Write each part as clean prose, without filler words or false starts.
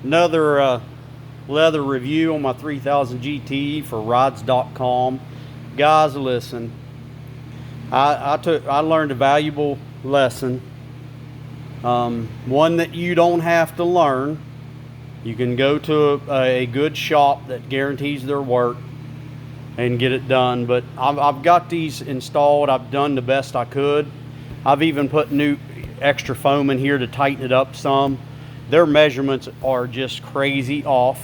Another leather review on my 3000 GT for Rides.com. Guys, listen. I learned a valuable lesson. One that you don't have to learn. You can go to a good shop that guarantees their work and get it done. But I've got these installed. I've done the best I could. I've even put new extra foam in here to tighten it up some. Their measurements are just crazy off.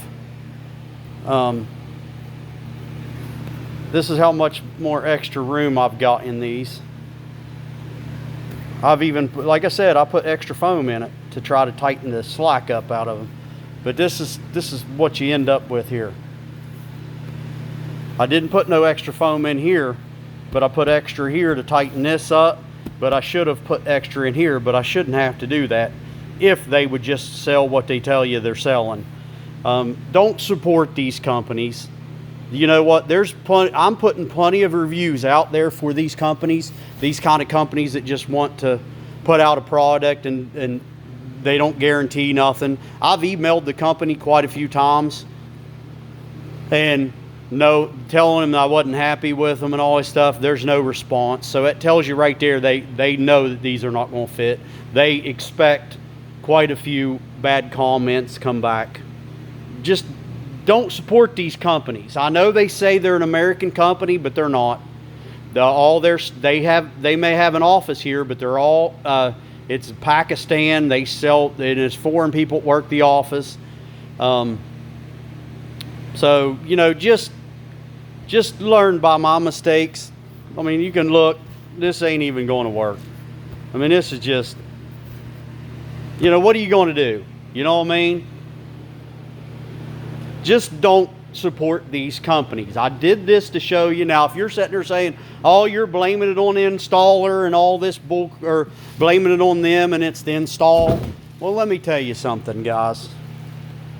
This is how much more extra room I've got in these. I've even, like I said, I put extra foam in it to try to tighten the slack up out of them. But this is what you end up with here. I didn't put no extra foam in here, but I put extra here to tighten this up. But I should have put extra in here, but I shouldn't have to do that if they would just sell what they tell you they're selling. Don't support these companies. You know what? I'm putting plenty of reviews out there for these companies, these kind of companies that just want to put out a product and they don't guarantee nothing. I've emailed the company quite a few times and telling them that I wasn't happy with them and all this stuff. There's no response. So it tells you right there they know that these are not going to fit. They expect quite a few bad comments come back. Just don't support these companies. I know they say they're an American company, but they're not. They may have an office here, but they're all it's Pakistan. They sell, and it's foreign people that work the office. So just learn by my mistakes. I mean, you can look. This ain't even going to work. I mean, this is just, what are you going to do? You know what I mean? Just don't support these companies. I did this to show you. Now, if you're sitting there saying, oh, you're blaming it on the installer and all this bull, or blaming it on them and it's the install. Well, let me tell you something, guys.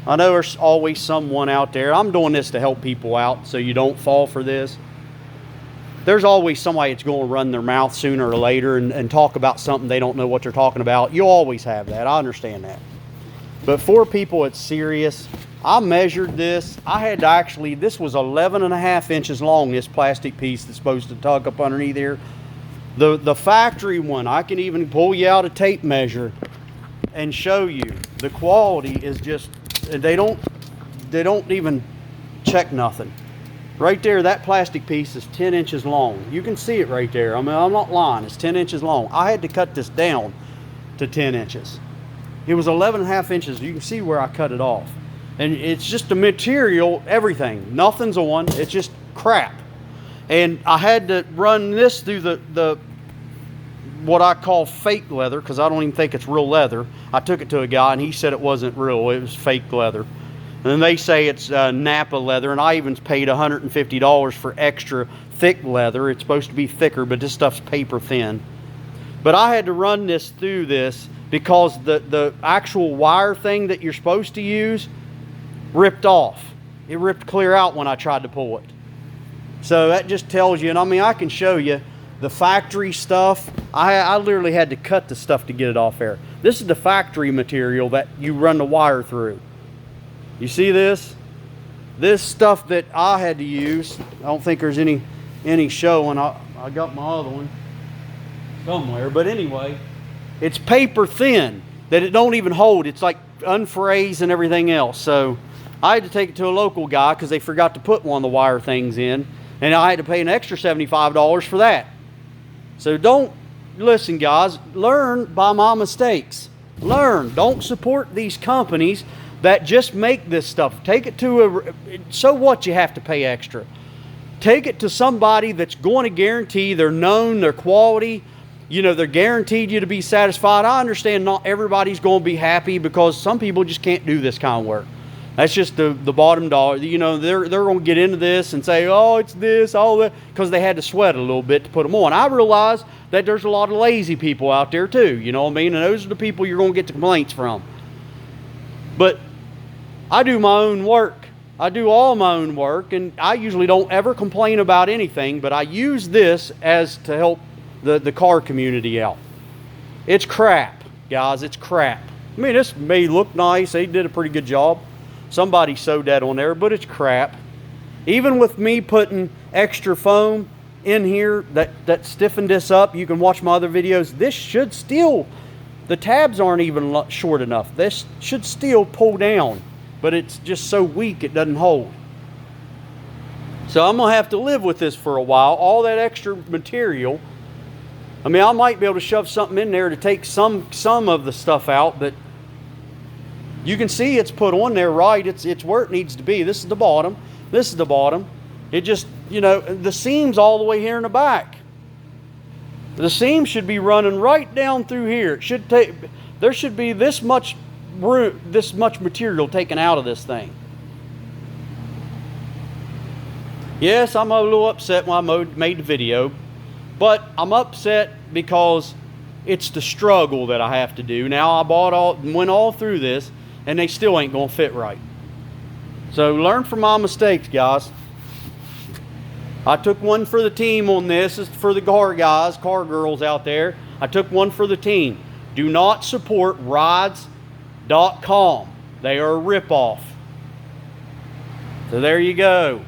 I know there's always someone out there. I'm doing this to help people out so you don't fall for this. There's always somebody that's going to run their mouth sooner or later and talk about something they don't know what they're talking about. You always have that. I understand that. But for people, it's serious. I measured this. I had to actually, this was 11.5 inches long, this plastic piece that's supposed to tuck up underneath here. The factory one, I can even pull you out a tape measure and show you. The quality is just, they don't even check nothing. Right there, that plastic piece is 10 inches long. You can see it right there. I mean, I'm not lying. It's 10 inches long. I had to cut this down to 10 inches. It was 11.5 inches. You can see where I cut it off. And it's just the material, everything. Nothing's on. It's just crap. And I had to run this through the what I call fake leather, because I don't even think it's real leather. I took it to a guy and he said it wasn't real. It was fake leather. And then they say it's Napa leather, and I even paid $150 for extra thick leather. It's supposed to be thicker, but this stuff's paper thin. But I had to run this through this because the actual wire thing that you're supposed to use ripped off. It ripped clear out when I tried to pull it. So that just tells you, and I mean, I can show you the factory stuff. I literally had to cut the stuff to get it off there. This is the factory material that you run the wire through. You see this? This stuff that I had to use, I don't think there's any showing. I got my other one somewhere. But anyway, it's paper thin that it don't even hold. It's like unfrazed and everything else. So I had to take it to a local guy because they forgot to put one of the wire things in. And I had to pay an extra $75 for that. So don't, listen guys, learn by my mistakes. Learn. Don't support these companies that just make this stuff. Take it to so what you have to pay extra. Take it to somebody that's going to guarantee they're known, their quality, they're guaranteed you to be satisfied. I understand not everybody's going to be happy because some people just can't do this kind of work. That's just the bottom dollar. They're going to get into this and say, oh, it's this, all that, because they had to sweat a little bit to put them on. I realize that there's a lot of lazy people out there too, you know what I mean? And those are the people you're going to get the complaints from. But I do my own work. I do all my own work, and I usually don't ever complain about anything, but I use this as to help the car community out. It's crap, guys. It's crap. I mean, this may look nice. They did a pretty good job. Somebody sewed that on there, but it's crap. Even with me putting extra foam in here that stiffened this up, you can watch my other videos. This should still, the tabs aren't even short enough. This should still pull down, but it's just so weak it doesn't hold. So I'm gonna have to live with this for a while. All that extra material. I mean, I might be able to shove something in there to take some of the stuff out, but you can see it's put on there right. It's where it needs to be. This is the bottom. This is the bottom. It just, you know, the seam's all the way here in the back. The seam should be running right down through here. It should take, there should be this much room, this much material taken out of this thing. Yes, I'm a little upset when I made the video, but I'm upset because it's the struggle that I have to do. Now I went all through this, and they still ain't gonna fit right. So learn from my mistakes, guys. I took one for the team on this. This is for the car guys, car girls out there. I took one for the team. Do not support rides.com. They are a ripoff. So there you go.